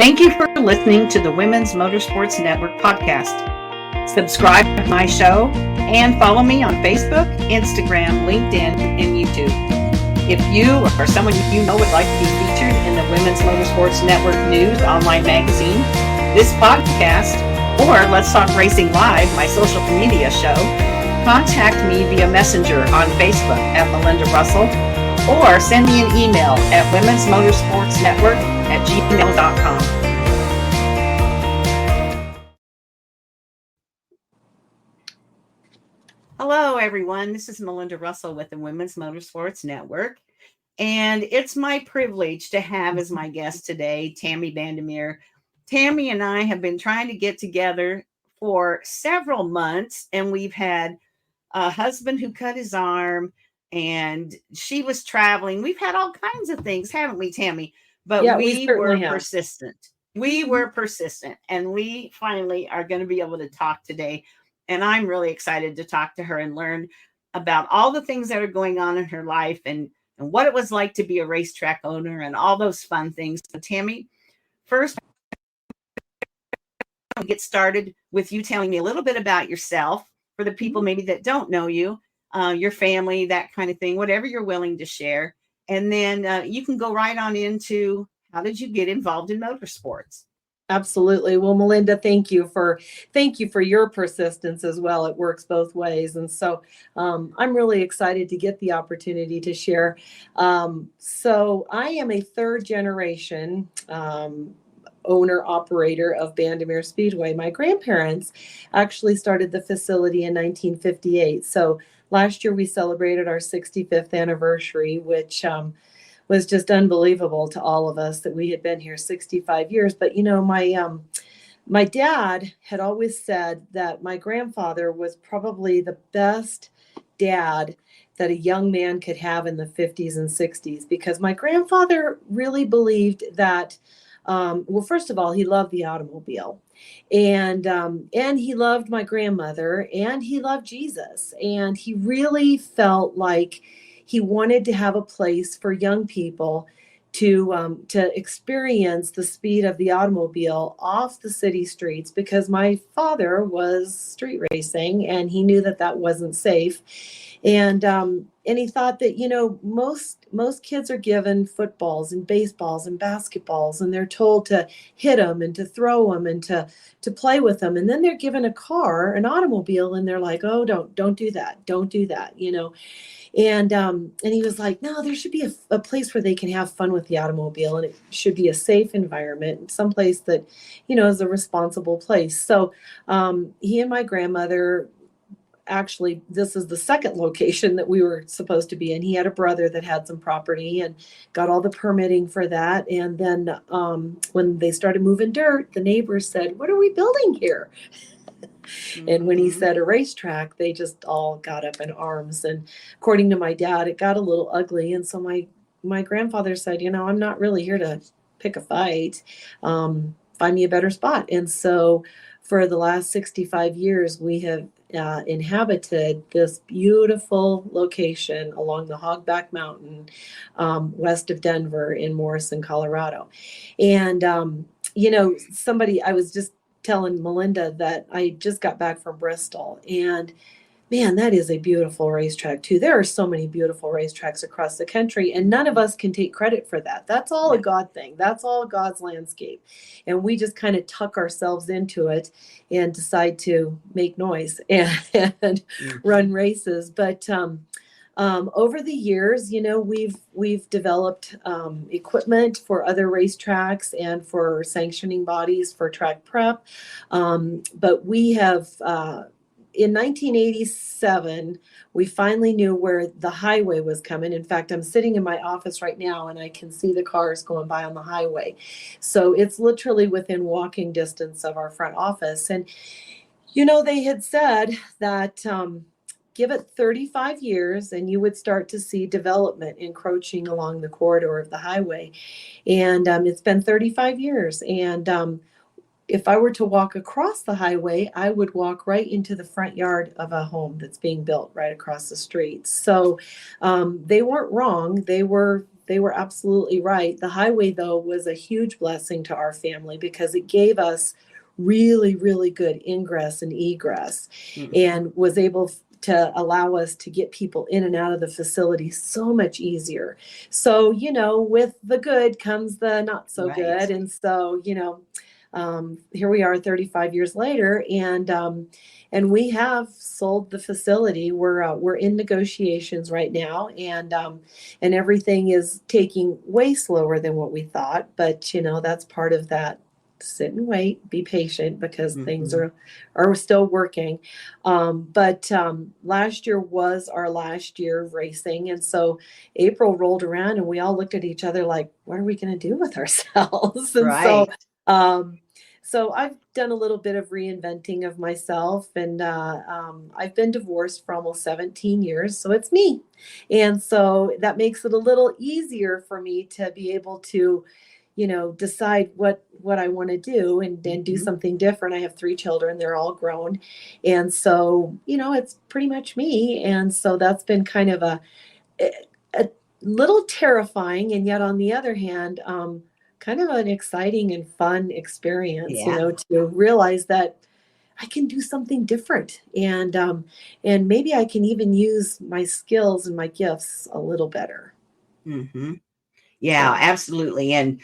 Thank you for listening to the Women's Motorsports Network podcast. Subscribe to my show and follow me on Facebook, Instagram, LinkedIn, and YouTube. If you or someone you know would like to be featured in the Women's Motorsports Network News online magazine, this podcast, or Let's Talk Racing Live, my social media show, contact me via Messenger on Facebook at Melinda Russell, or send me an email at womensmotorsportsnetwork@gmail.com. Hello, everyone. This is Melinda Russell with the Women's Motorsports Network, and it's my privilege to have as my guest today, Tami Bandimere. Tami and I have been trying to get together for several months, and we've had a husband who cut his arm, and she was traveling. We've had all kinds of things, haven't we, Tami? But yeah, we were persistent. We were persistent, and we finally are going to be able to talk today. And I'm really excited to talk to her and learn about all the things that are going on in her life and what it was like to be a racetrack owner and all those fun things. So, Tami, first, I'll get started with you telling me a little bit about yourself for the people maybe that don't know you, your family, that kind of thing, whatever you're willing to share. And then you can go right on into how did you get involved in motorsports? Absolutely. Well, Melinda, thank you for your persistence as well. It works both ways. And so I'm really excited to get the opportunity to share. So I am a third generation owner operator of Bandimere Speedway. My grandparents actually started the facility in 1958. So last year we celebrated our 65th anniversary, which was just unbelievable to all of us that we had been here 65 years. But, you know, my dad had always said that my grandfather was probably the best dad that a young man could have in the 50s and 60s, because my grandfather really believed that, well, first of all, he loved the automobile, and he loved my grandmother, and he loved Jesus. And he really felt like he wanted to have a place for young people to experience the speed of the automobile off the city streets, because my father was street racing and he knew that that wasn't safe. And he thought that, you know, most kids are given footballs and baseballs and basketballs, and they're told to hit them and to throw them and to play with them. And then they're given a car, an automobile, and they're like, oh, don't do that. Don't do that, you know. And he was like, no, there should be a place where they can have fun with the automobile, and it should be a safe environment, someplace that, you know, is a responsible place. So he and my grandmother, actually, this is the second location that we were supposed to be in. He had a brother that had some property and got all the permitting for that. And then when they started moving dirt, the neighbors said, what are we building here? And when he said a racetrack, they just all got up in arms. And according to my dad, it got a little ugly. And so my grandfather said, you know, I'm not really here to pick a fight. Find me a better spot. And so for the last 65 years, we have inhabited this beautiful location along the Hogback Mountain, west of Denver in Morrison, Colorado. And, you know, I was just telling Melinda that I just got back from Bristol, and man, that is a beautiful racetrack too. There are so many beautiful racetracks across the country, and none of us can take credit for that. That's all a God thing. That's all God's landscape. And we just kind of tuck ourselves into it and decide to make noise and run races. But over the years, you know, we've developed equipment for other racetracks and for sanctioning bodies for track prep. But we have, in 1987, we finally knew where the highway was coming. In fact, I'm sitting in my office right now and I can see the cars going by on the highway. So it's literally within walking distance of our front office. And, you know, they had said that give it 35 years and you would start to see development encroaching along the corridor of the highway. And it's been 35 years. And if I were to walk across the highway, I would walk right into the front yard of a home that's being built right across the street. So they weren't wrong. They were they were absolutely right. The highway, though, was a huge blessing to our family because it gave us really, really good ingress and egress, and was able to allow us to get people in and out of the facility so much easier. So, with the good comes the not so Right. good. And so, here we are 35 years later, and we have sold the facility. We're in negotiations right now, and everything is taking way slower than what we thought. But that's part of that. Sit and wait, be patient, because things are still working. But last year was our last year of racing, and so April rolled around, and we all looked at each other like, "What are we going to do with ourselves?" And Right. so I've done a little bit of reinventing of myself, and I've been divorced for almost 17 years, so it's me. And so that makes it a little easier for me to be able to, decide what I want to do and do something different. I have 3 children, they're all grown. And so, it's pretty much me. And so that's been kind of a little terrifying, and yet on the other hand, kind of an exciting and fun experience, Yeah. to realize that I can do something different, and maybe I can even use my skills and my gifts a little better. Mm-hmm. Yeah, So, absolutely. And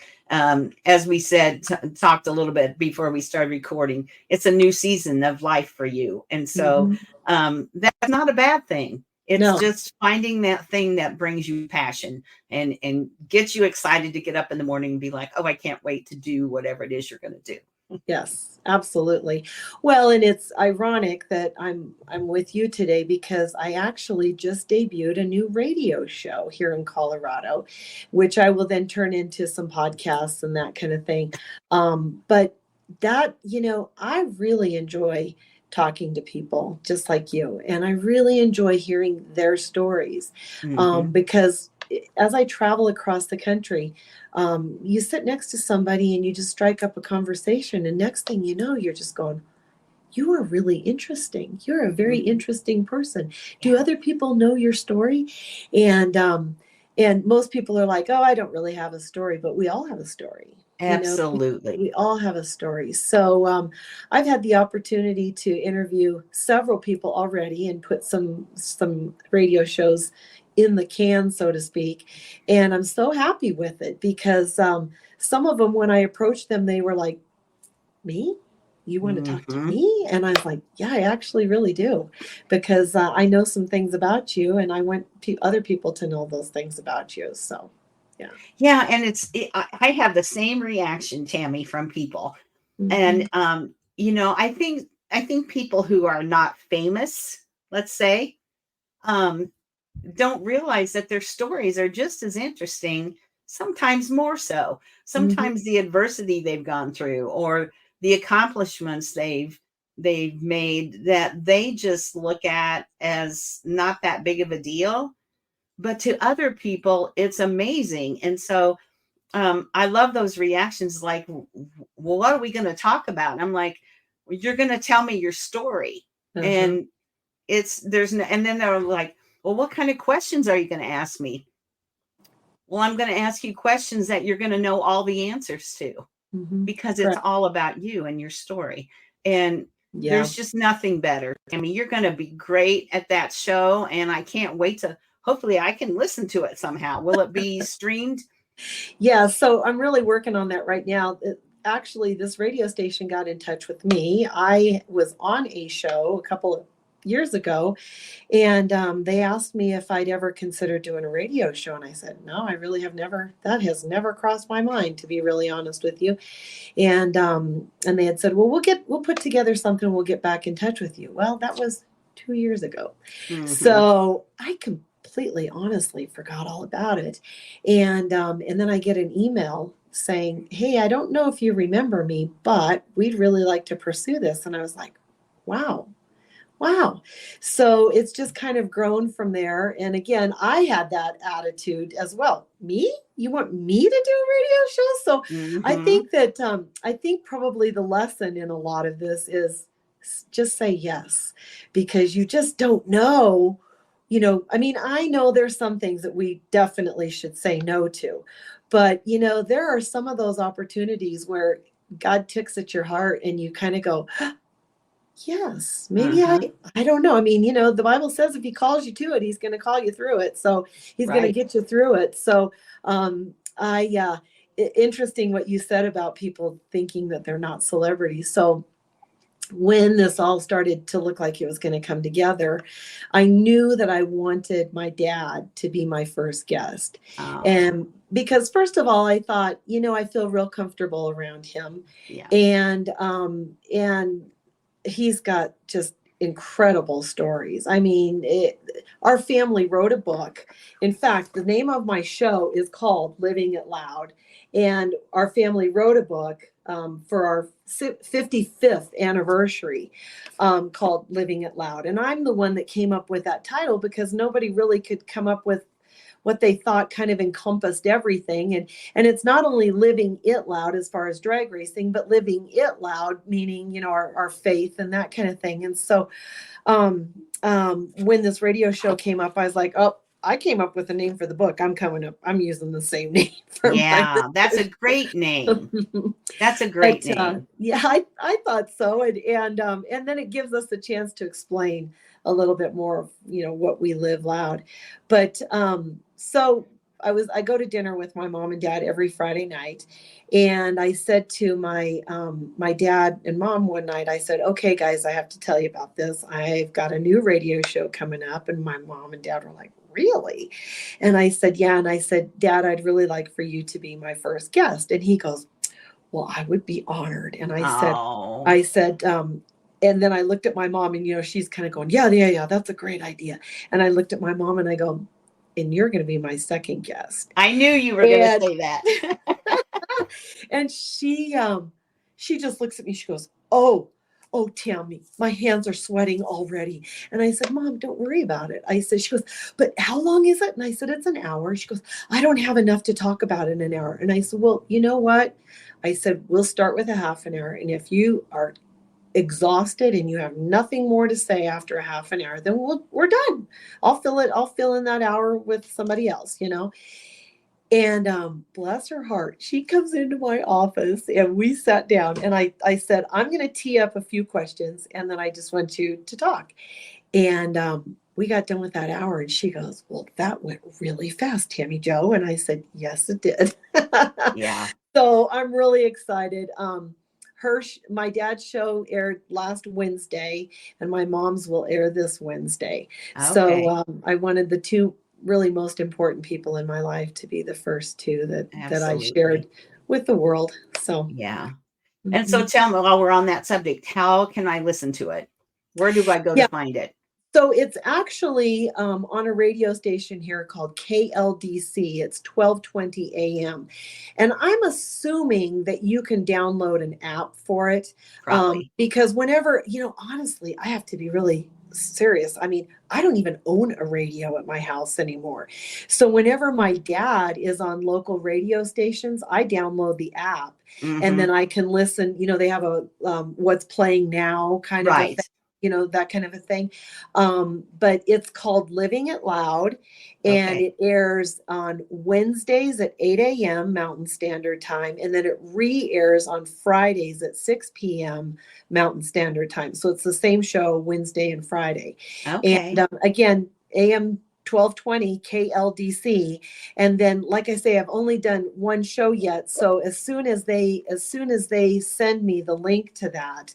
as we said, talked a little bit before we started recording, it's a new season of life for you. And so mhm. that's not a bad thing. It's No, just finding that thing that brings you passion and gets you excited to get up in the morning and be like, oh, I can't wait to do whatever it is you're going to do. yes, absolutely. Well, and it's ironic that I'm with you today because I actually just debuted a new radio show here in Colorado, which I will then turn into some podcasts and that kind of thing. But that, I really enjoy talking to people just like you, and I really enjoy hearing their stories, Hmm. because as I travel across the country, you sit next to somebody and you just strike up a conversation, and next thing you know, you're just going, you are really interesting, you're a very Hmm. interesting person. Yeah, Do other people know your story? And most people are like, oh, I don't really have a story, but we all have a story. absolutely. We all have a story. So I've had the opportunity to interview several people already and put some radio shows in the can, so to speak. And I'm so happy with it because some of them, when I approached them, they were like, me? You want to talk to Hmm. me? And I was like, yeah, I actually really do, because I know some things about you, and I want other people to know those things about you. So, yeah. Yeah, and I have the same reaction, Tammy, from people. Hmm. And I think people who are not famous, let's say, um, don't realize that their stories are just as interesting, sometimes more so. Hmm. Sometimes the adversity they've gone through or the accomplishments they've made that they just look at as not that big of a deal, but to other people it's amazing. And so I love those reactions like, well, what are we going to talk about? And I'm like, well, you're going to tell me your story. Uh-huh. And and then they're like, well, what kind of questions are you going to ask me? Well, I'm going to ask you questions that you're going to know all the answers to Hmm. because it's Correct. all about you and your story. And Yeah. there's just nothing better. I mean, you're going to be great at that show. And I can't wait to, hopefully, I can listen to it somehow. Will it be streamed? Yeah. So I'm really working on that right now. Actually, this radio station got in touch with me. I was on a show a couple of years ago, and they asked me if I'd ever considered doing a radio show. And I said, no, I really have never, that has never crossed my mind, to be really honest with you. And they had said, well, we'll put together something. We'll get back in touch with you. Well, that was 2 years ago. Hmm. So I completely, honestly forgot all about it. And then I get an email saying, hey, I don't know if you remember me, but we'd really like to pursue this. And I was like, wow. Wow. So it's just kind of grown from there. And again, I had that attitude as well. Me? You want me to do a radio show? So Hmm. I think probably the lesson in a lot of this is just say yes, because you just don't know I mean, I know there's some things that we definitely should say no to, but there are some of those opportunities where God tugs at your heart and you kind of go, yes, maybe Uh-huh. I don't know. I mean, the Bible says if he calls you to it, he's going to call you through it. So he's going to Right. get you through it. So, interesting what you said about people thinking that they're not celebrities. So when this all started to look like it was going to come together, I knew that I wanted my dad to be my first guest. Oh, And because first of all, I thought, I feel real comfortable around him. yeah. And he's got just incredible stories. I mean, our family wrote a book. In fact, the name of my show is called Living It Loud. And our family wrote a book for our 55th anniversary called Living It Loud. And I'm the one that came up with that title because nobody really could come up with what they thought kind of encompassed everything. And it's not only living it loud as far as drag racing, but living it loud, meaning, our faith and that kind of thing. And so when this radio show came up, I was like, oh, I came up with a name for the book. I'm using the same name for Yeah, that's a great name. That's a great name. Yeah, I thought so. And then it gives us a chance to explain a little bit more of, what we live loud. But so I go to dinner with my mom and dad every Friday night. And I said to my my dad and mom one night, I said, okay, guys, I have to tell you about this. I've got a new radio show coming up. And my mom and dad were like, really? And I said, yeah. And I said, Dad, I'd really like for you to be my first guest. And he goes, well, I would be honored. And Oh, I said, and then I looked at my mom and, she's kind of going, yeah, that's a great idea. And I looked at my mom and I go, and you're going to be my second guest. I knew you were going to say that. And she just looks at me. She goes, oh, Tami, my hands are sweating already. And I said, Mom, don't worry about it. I said, she goes, but how long is it? And I said, it's an hour. She goes, I don't have enough to talk about in an hour. And I said, well, you know what? I said, we'll start with a half an hour. And if you are exhausted and you have nothing more to say after a half an hour, then we're done. I'll fill in that hour with somebody else, And bless her heart, she comes into my office and we sat down and I said, I'm going to tee up a few questions and then I just want you to talk. And we got done with that hour and she goes, well, that went really fast, Tami Jo. And I said, yes, it did. Yeah. So I'm really excited. My dad's show aired last Wednesday and my mom's will air this Wednesday. Okay. So I wanted the two really most important people in my life to be the first two that I shared with the world. So yeah. And so tell me, while we're on that subject, how can I listen to it? Where do I go to find it? So it's actually on a radio station here called KLDC. It's 1220 AM. And I'm assuming that you can download an app for it. Probably. Because whenever, honestly, I have to be really serious. I mean, I don't even own a radio at my house anymore. So whenever my dad is on local radio stations, I download the app and then I can listen. They have a what's playing now kind of a thing. That kind of a thing. But it's called Living It Loud and it airs on Wednesdays at 8 a.m. Mountain Standard Time. And then it re-airs on Fridays at 6 p.m. Mountain Standard Time. So it's the same show Wednesday and Friday. Okay. And again, AM 1220 KLDC. And then, like I say, I've only done one show yet. So as soon as they send me the link to that,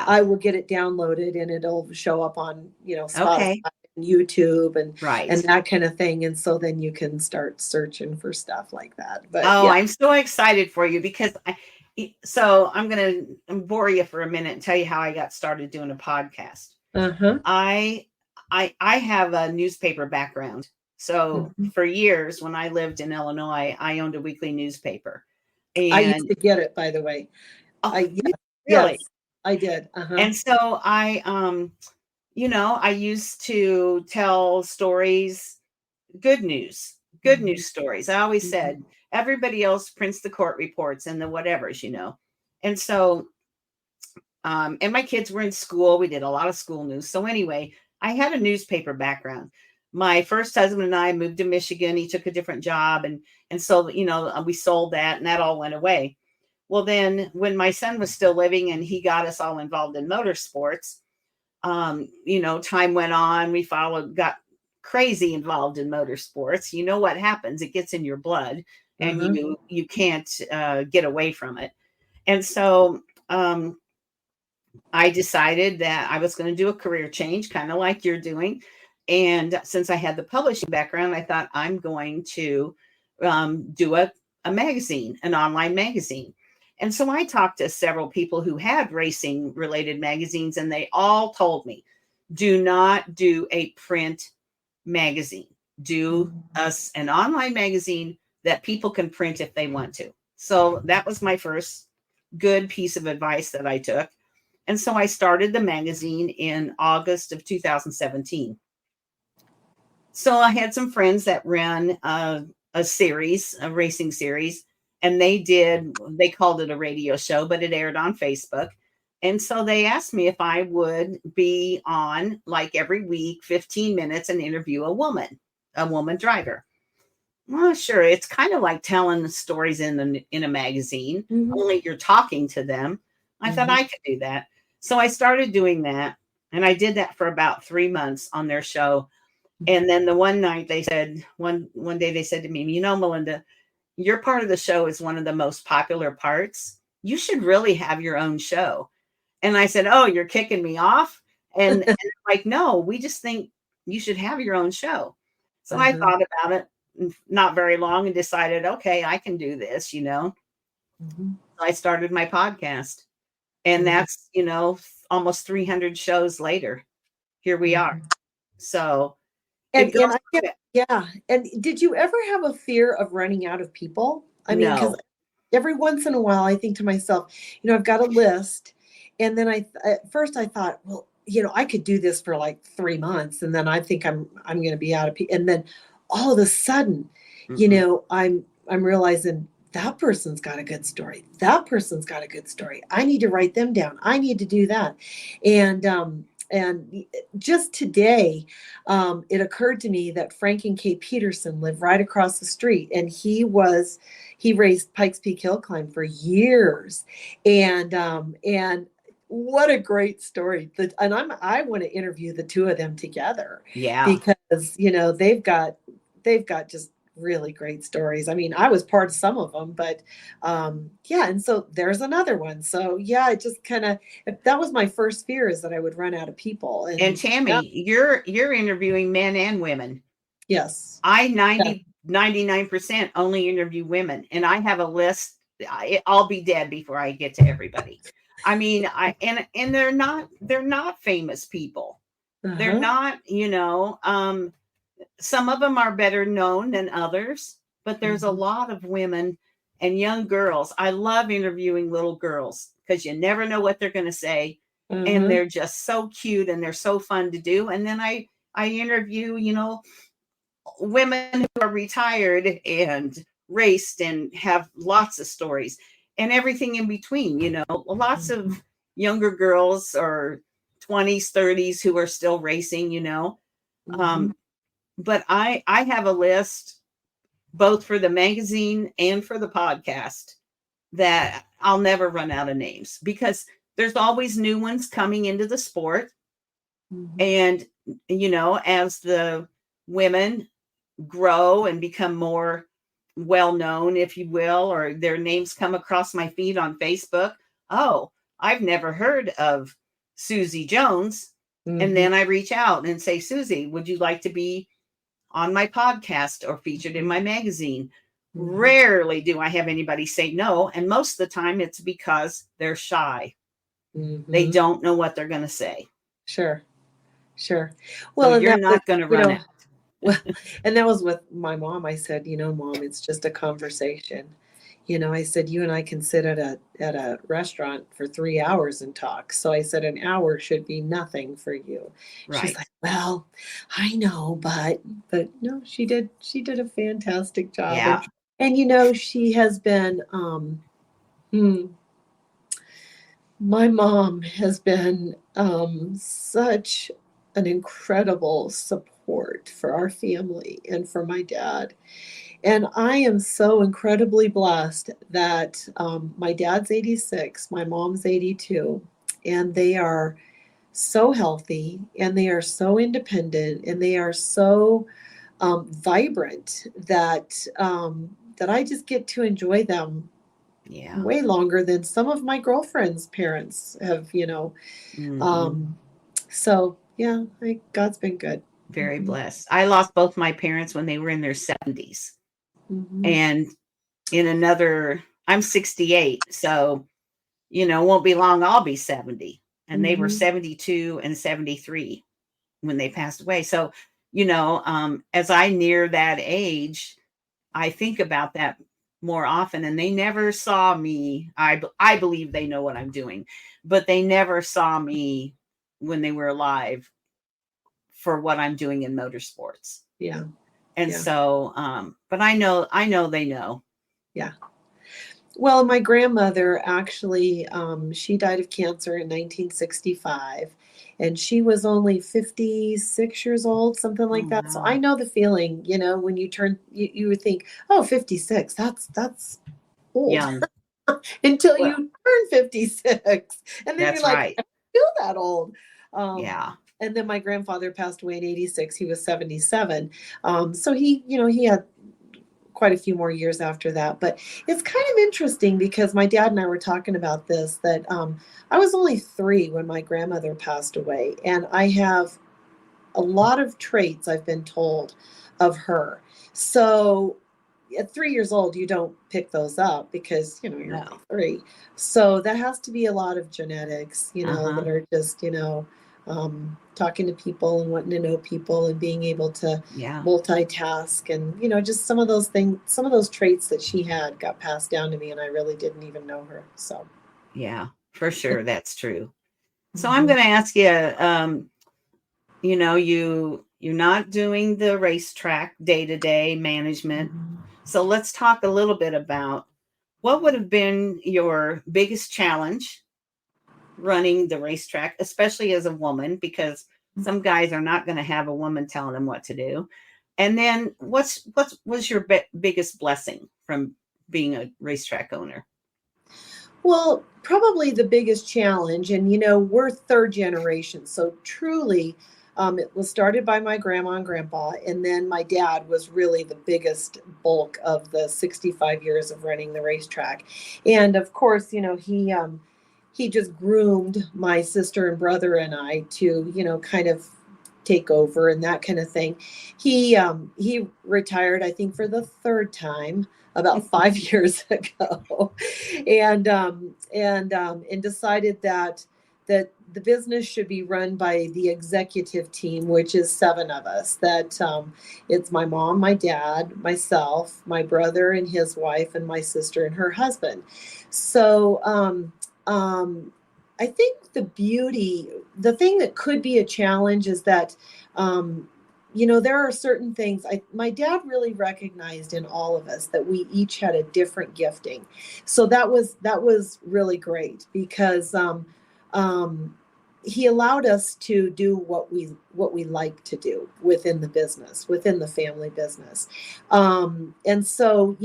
I will get it downloaded and it'll show up on, Spotify and YouTube and that kind of thing. And so then you can start searching for stuff like that. But I'm so excited for you because I'm going to bore you for a minute and tell you how I got started doing a podcast. I have a newspaper background. So for years when I lived in Illinois, I owned a weekly newspaper. And I used to get it, by the way. Really? Yes, I did. And so I used to tell stories, good news stories. I always said everybody else prints the court reports and the whatevers, And so, and my kids were in school. We did a lot of school news. So anyway, I had a newspaper background, my first husband and I moved to Michigan. He took a different job. And so, we sold that and that all went away. Well, then when my son was still living and he got us all involved in motorsports, time went on. We got crazy involved in motorsports. You know what happens? It gets in your blood and you can't get away from it. And so I decided that I was going to do a career change, kind of like you're doing. And since I had the publishing background, I thought I'm going to do a magazine, an online magazine. And so I talked to several people who had racing related magazines, and they all told me, do not do a print magazine. Do us an online magazine that people can print if they want to. So that was my first good piece of advice that I took. And so I started the magazine in August of 2017. So I had some friends that ran a racing series, and they called it a radio show, but it aired on Facebook. And so they asked me if I would be on, like, every week, 15 minutes, and interview a woman driver. Well, sure. It's kind of like telling the stories in a magazine, only you're talking to them. I thought I could do that. So I started doing that, and I did that for about 3 months on their show. And then the one night they said, one day they said to me, Melinda, your part of the show is one of the most popular parts. You should really have your own show. And I said, oh, you're kicking me off? And like, no, we just think you should have your own show. So I thought about it not very long and decided, okay, I can do this, So I started my podcast. And that's, almost 300 shows later. Here we are. So, and did you ever have a fear of running out of people? I mean, because every once in a while I think to myself, I've got a list. And then at first I thought, well, I could do this for like 3 months. And then I think I'm going to be out of people. And then all of a sudden, I'm realizing that person's got a good story. That person's got a good story. I need to write them down. I need to do that. And just today, it occurred to me that Frank and Kay Peterson live right across the street, and he raced Pikes Peak Hill Climb for years, and what a great story! And I want to interview the two of them together, because they've got just really great stories. I mean, I was part of some of them, but and so there's another one. So it just kind of, that was my first fear, is that I would run out of people. And Tami, you're interviewing men and women. Yes. I 99% only interview women, and I have a list. I'll be dead before I get to everybody. I mean, and they're not famous people. They're not, some of them are better known than others, but there's a lot of women and young girls. I love interviewing little girls because you never know what they're going to say. And they're just so cute and they're so fun to do. And then I interview, women who are retired and raced and have lots of stories and everything in between, lots of younger girls or 20s, 30s who are still racing, but I have a list both for the magazine and for the podcast that I'll never run out of names, because there's always new ones coming into the sport. And, as the women grow and become more well-known, if you will, or their names come across my feed on Facebook. Oh, I've never heard of Susie Jones. And then I reach out and say, Susie, would you like to be on my podcast or featured in my magazine? Rarely do I have anybody say no. And most of the time it's because they're shy. They don't know what they're going to say. Sure. Well, so you're not going to run out. Well, and that was with my mom. I said, Mom, it's just a conversation. I said, you and I can sit at a restaurant for 3 hours and talk. So I said, an hour should be nothing for you. Right. She's like, well, I know, but no, she did a fantastic job. Yeah. And she has been, my mom has been such an incredible support support for our family and for my dad. And I am so incredibly blessed that my dad's 86, my mom's 82, and they are so healthy and they are so independent and they are so vibrant that I just get to enjoy them Yeah. way longer than some of my girlfriends' parents have, you know. Mhm. Um, so yeah, God's been good. Very Mhm. blessed. I lost both my parents when they were in their 70s. Mhm. And in another, I'm 68. So, won't be long, I'll be 70. And they were Mhm. 72 and 73 when they passed away. So, as I near that age, I think about that more often. And they never saw me. I believe they know what I'm doing, but they never saw me when they were alive for what I'm doing in motorsports. Yeah. And Yeah. so, but I know they know. Yeah. Well, my grandmother actually, she died of cancer in 1965, and she was only 56 years old, something Oh, like that. So I wow. know the feeling, when you turn, you would think, oh, 56, that's old Young. until you Well, turn 56. And then you're that's like, right. I feel that old. Um, Yeah. and then my grandfather passed away in 86. He was 77. So he had quite a few more years after that. But it's kind of interesting because my dad and I were talking about this, that I was only 3 when my grandmother passed away. And I have a lot of traits, I've been told, of her. So at 3 years old, you don't pick those up because, you're only No. 3. So that has to be a lot of genetics, Uh-huh. that are just, talking to people and wanting to know people and being able to Yeah. multitask and, just some of those things, some of those traits that she had got passed down to me and I really didn't even know her. So, Yeah. For sure. That's true. So I'm mhm, going to ask you, you're not doing the racetrack day-to-day management. mhm. So let's talk a little bit about what would have been your biggest challenge running the racetrack, especially as a woman, because some guys are not going to have a woman telling them what to do. And then what was your biggest blessing from being a racetrack owner? Well, probably the biggest challenge, and we're third generation, so truly, it was started by my grandma and grandpa, and then my dad was really the biggest bulk of the 65 years of running the racetrack. And of course, he just groomed my sister and brother and I to, kind of take over and that kind of thing. He retired, I think, for the third time about 5 years ago, and decided that the business should be run by the executive team, which is 7 of us. That it's my mom, my dad, myself, my brother and his wife, and my sister and her husband. So I think the thing that could be a challenge is that um, there are certain things my dad really recognized in all of us that we each had a different gifting. So that was really great because um, he allowed us to do what we like to do within the business, within the family business. And so,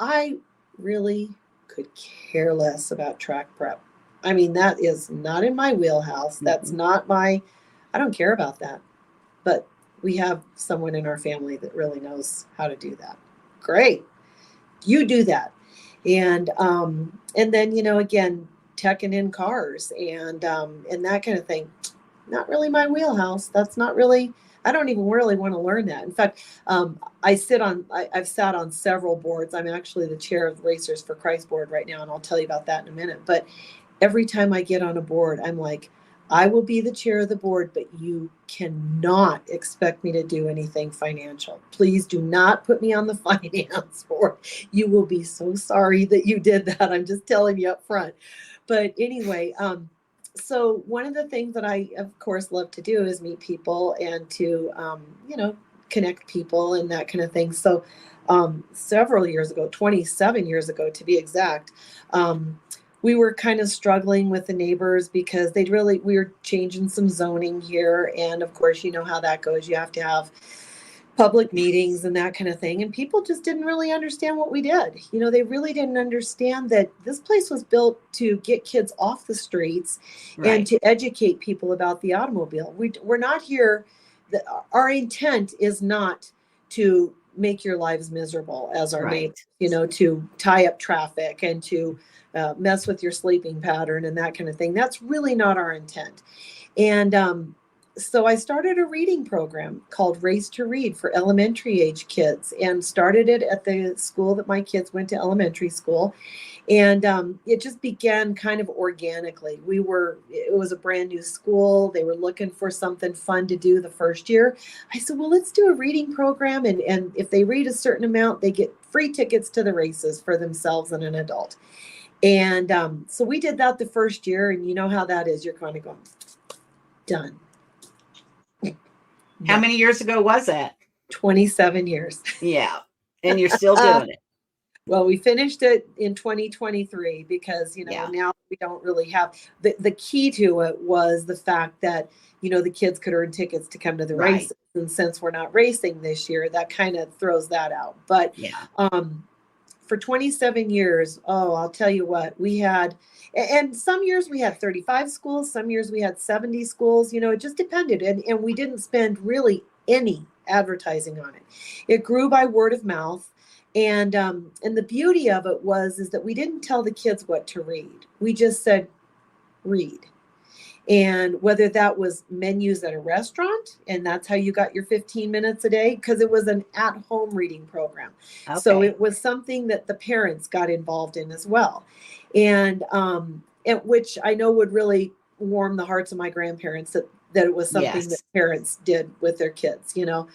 I really could care less about track prep. I mean, that is not in my wheelhouse. That's Mhm. not I don't care about that. But we have someone in our family that really knows how to do that. Great. You do that. And then, again, teching in cars and that kind of thing. Not really my wheelhouse. That's not really, I don't even really want to learn that. In fact, I've sat on several boards. I'm actually the chair of the Racers for Christ board right now, and I'll tell you about that in a minute. But every time I get on a board, I'm like, I will be the chair of the board, but you cannot expect me to do anything financial. Please do not put me on the finance board. You will be so sorry that you did that. I'm just telling you up front. But anyway, so one of the things that I, of course, love to do is meet people and to, connect people and that kind of thing. So several years ago, 27 years ago to be exact, we were kind of struggling with the neighbors because we were changing some zoning here. And of course, you know how that goes. You have to have public meetings and that kind of thing. And people just didn't really understand what we did. You know, they really didn't understand that this place was built to get kids off the streets and to educate people about the automobile. We're not here. Our intent is not to make your lives miserable as our neighbors, you know, to tie up traffic and to mess with your sleeping pattern and that kind of thing. That's really not our intent. And so I started a reading program called Race to Read for elementary age kids, and started it at the school that my kids went to, elementary school. And it just began kind of organically. It was a brand new school. They were looking for something fun to do the first year. I said, well, let's do a reading program. And if they read a certain amount, they get free tickets to the races for themselves and an adult. And so we did that the first year. And you know how that is. You're kind of going, done. How many years ago was that? 27 years. Yeah. And you're still doing it. Well, we finished it in 2023 because, you know, now we don't really have the key to it was the fact that, you know, the kids could earn tickets to come to the races. And since we're not racing this year, that kind of throws that out. But for 27 years, I'll tell you what, we had, and some years we had 35 schools, some years we had 70 schools, you know, it just depended. And we didn't spend really any advertising on it. It grew by word of mouth. And the beauty of it is that we didn't tell the kids what to read. We just said, read. And whether that was menus at a restaurant, and that's how you got your 15 minutes a day, because it was an at-home reading program. Okay. So it was something that the parents got involved in as well. And which I know would really warm the hearts of my grandparents that it was something that parents did with their kids, you know.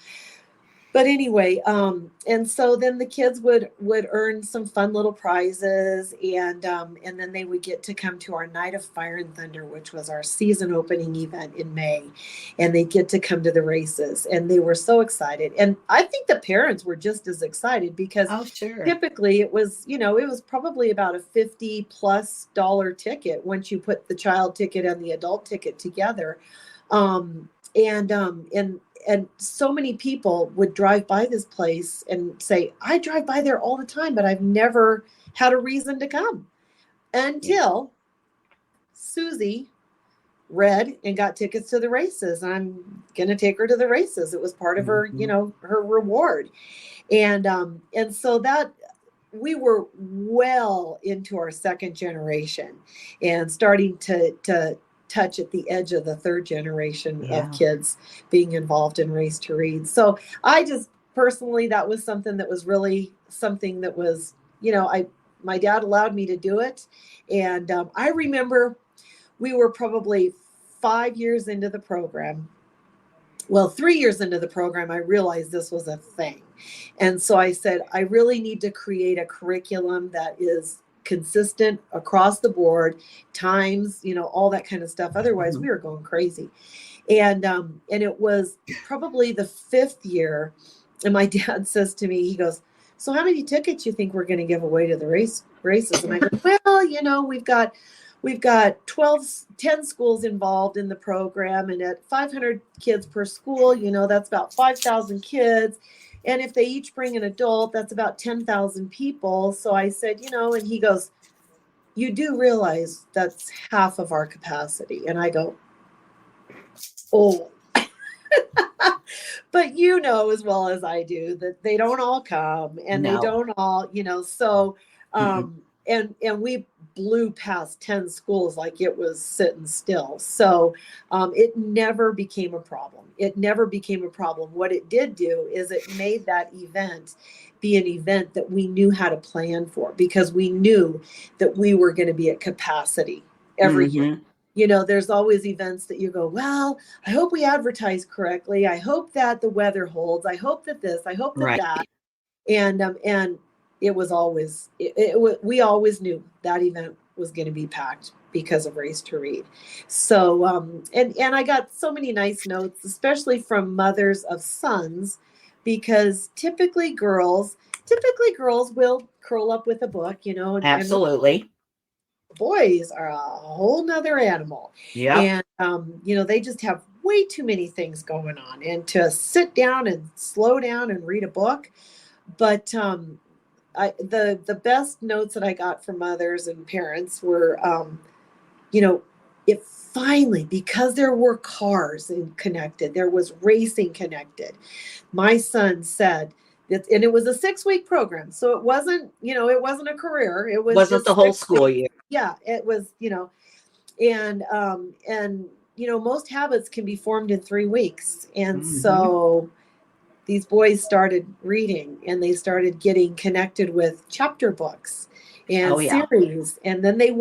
But anyway, and so then the kids would earn some fun little prizes, and then they would get to come to our Night of Fire and Thunder, which was our season opening event in May, and they get to come to the races, and they were so excited. And I think the parents were just as excited because typically it was, you know, it was probably about a $50+ ticket once you put the child ticket and the adult ticket together, and so many people would drive by this place and say, I drive by there all the time, but I've never had a reason to come until Susie read and got tickets to the races. I'm going to take her to the races. It was part of her, you know, her reward. And so that we were well into our second generation and starting to touch at the edge of the third generation of kids being involved in Race to Read. So I just personally, that was something that was really something that was, you know, my dad allowed me to do it. And I remember we were probably 5 years into the program. Well, 3 years into the program, I realized this was a thing. And so I said, I really need to create a curriculum that is consistent across the board, times, you know, all that kind of stuff. Otherwise, we were going crazy. And it was probably the 5th year. And my dad says to me, he goes, so how many tickets you think we're going to give away to the races? And I go, well, you know, we've got 10 schools involved in the program, and at 500 kids per school, you know, that's about 5,000 kids. And if they each bring an adult, that's about 10,000 people. So I said, you know, and he goes, you do realize that's half of our capacity. And I go, oh, but you know, as well as I do, that they don't all come and they don't all, you know, so, and we blew past 10 schools like it was sitting still. So it never became a problem. It never became a problem. What it did do is it made that event be an event that we knew how to plan for, because we knew that we were going to be at capacity every year. You know, there's always events that you go, well, I hope we advertise correctly. I hope that the weather holds. I hope that this, I hope that that. And it was always, we always knew that event was going to be packed because of Race to Read. So, and I got so many nice notes, especially from mothers of sons, because typically girls will curl up with a book, you know. Absolutely. Boys are a whole nother animal. Yep. And, they just have way too many things going on. And to sit down and slow down and read a book. But the best notes that I got from mothers and parents were, it finally, because there were cars connected, there was racing connected. My son said, and it was a 6-week program. So it wasn't, it wasn't a career. It was Wasn't just the whole 6 weeks. school year. Yeah, it was, and, most habits can be formed in 3 weeks. And so these boys started reading and they started getting connected with chapter books and series. And then they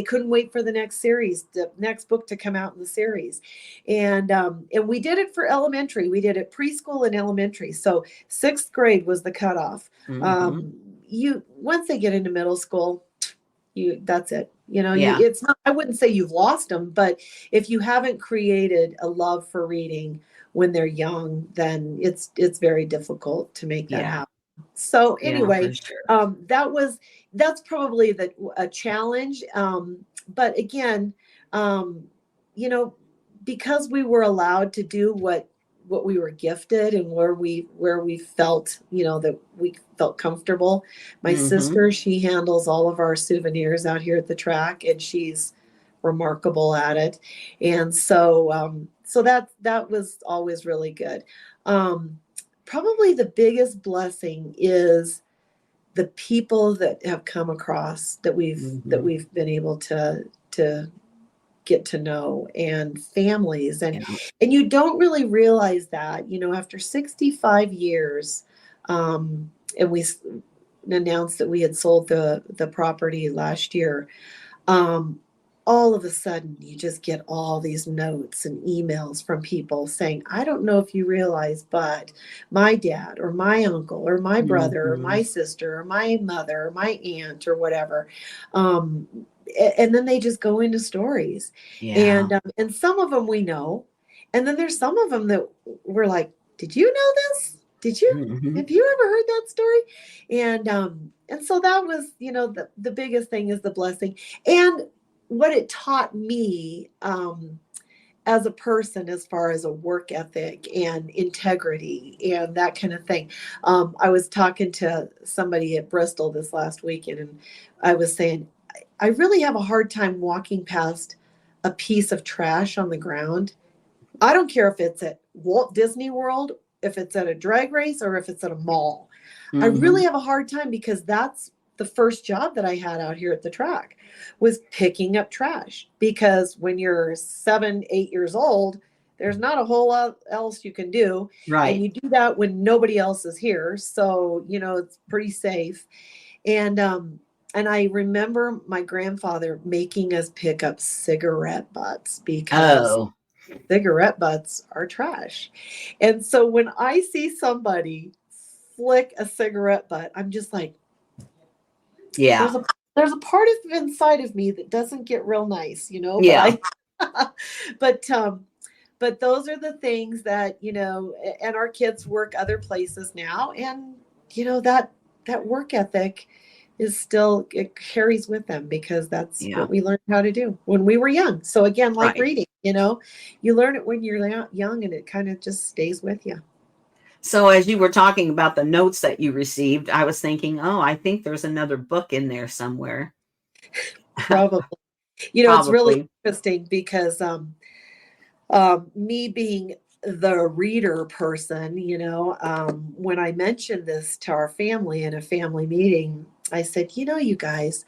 couldn't wait for the next book to come out in the series. And we did it for elementary. We did it preschool and elementary. So 6th grade was the cutoff. Once they get into middle school, that's it. It's not, I wouldn't say you've lost them, but if you haven't created a love for reading when they're young, then it's very difficult to make that happen. So anyway, sure. That's probably a challenge. But again, because we were allowed to do what we were gifted and where we felt, that we felt comfortable. My sister, she handles all of our souvenirs out here at the track, and she's remarkable at it. And so, that was always really good. Probably the biggest blessing is the people that have come across that we've been able to get to know, and families, and you don't really realize that, after 65 years, and we announced that we had sold the property last year. All of a sudden you just get all these notes and emails from people saying, I don't know if you realize, but my dad or my uncle or my brother or my sister or my mother or my aunt or whatever. And then they just go into stories. And some of them we know. And then there's some of them that we're like, did you know this? Did you, have you ever heard that story? And so that was, the biggest thing is the blessing. And what it taught me as a person, as far as a work ethic and integrity and that kind of thing. I was talking to somebody at Bristol this last weekend, and I was saying, I really have a hard time walking past a piece of trash on the ground. I don't care if it's at Walt Disney World, if it's at a drag race, or if it's at a mall. I really have a hard time, because that's the first job that I had out here at the track, was picking up trash. Because when you're 7, 8 years old, there's not a whole lot else you can do. Right. And you do that when nobody else is here. So, it's pretty safe. And I remember my grandfather making us pick up cigarette butts, because cigarette butts are trash. And so when I see somebody flick a cigarette butt, I'm just like, there's a part of inside of me that doesn't get real nice, but those are the things that, and our kids work other places now. And, that work ethic is still, it carries with them, because that's what we learned how to do when we were young. So again, like reading, you learn it when you're young, and it kind of just stays with you. So as you were talking about the notes that you received, I was thinking, I think there's another book in there somewhere. Probably. It's really interesting, because me being the reader person, when I mentioned this to our family in a family meeting, I said, you guys,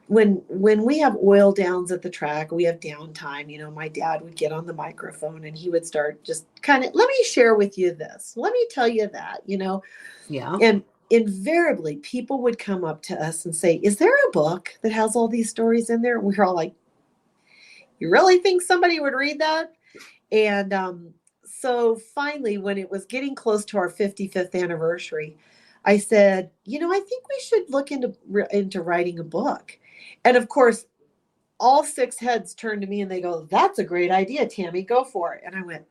when we have oil downs at the track, we have downtime, my dad would get on the microphone and he would start just kind of, let me share with you this, let me tell you that, and invariably people would come up to us and say, is there a book that has all these stories in there? And we're all like, you really think somebody would read that? And so finally, when it was getting close to our 55th anniversary, I said, I think we should look into writing a book. And of course, all 6 heads turned to me and they go, that's a great idea, Tami, go for it. And I went,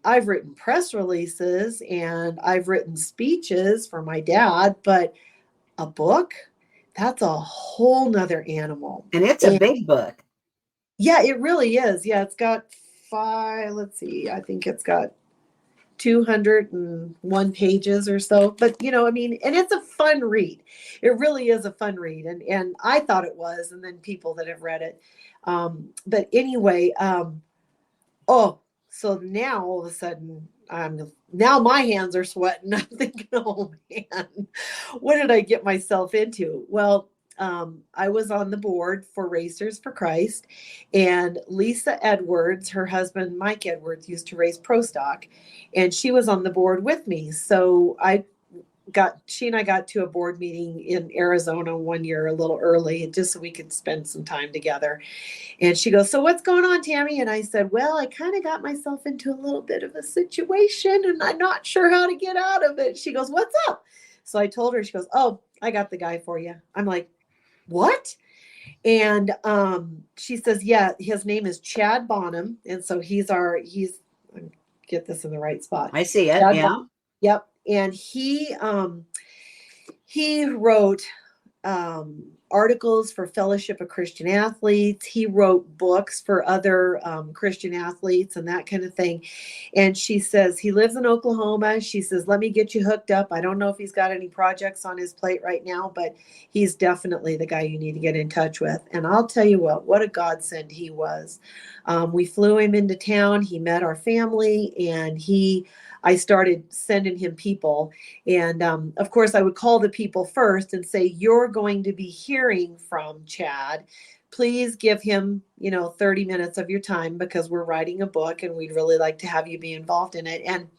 I've written press releases and I've written speeches for my dad, but a book, that's a whole nother animal. And it's a big book. Yeah, it really is. Yeah, it's got let's see, I think it's got 201 pages or so. But, I mean, and it's a fun read. It really is a fun read. And I thought it was, and then people that have read it. But anyway, so now all of a sudden, now my hands are sweating. I'm thinking, oh man, what did I get myself into? Well, I was on the board for Racers for Christ, and Lisa Edwards, her husband Mike Edwards, used to race pro stock, and she was on the board with me. So she and I got to a board meeting in Arizona one year a little early, just so we could spend some time together. And she goes, "So what's going on, Tami?" And I said, "Well, I kind of got myself into a little bit of a situation, and I'm not sure how to get out of it." She goes, "What's up?" So I told her. She goes, "Oh, I got the guy for you." I'm like, "What?" And she says, "Yeah, his name is Chad Bonham, and so he's get this in the right spot. I see it. Chad Yeah. Bonham. Yep." And he wrote articles for Fellowship of Christian Athletes. He wrote books for other Christian athletes and that kind of thing. And she says, he lives in Oklahoma. She says, "Let me get you hooked up. I don't know if he's got any projects on his plate right now, but he's definitely the guy you need to get in touch with." And I'll tell you what a godsend he was. We flew him into town. He met our family, and I started sending him people. And of course, I would call the people first and say, "You're going to be hearing from Chad. Please give him, 30 minutes of your time, because we're writing a book and we'd really like to have you be involved in it." And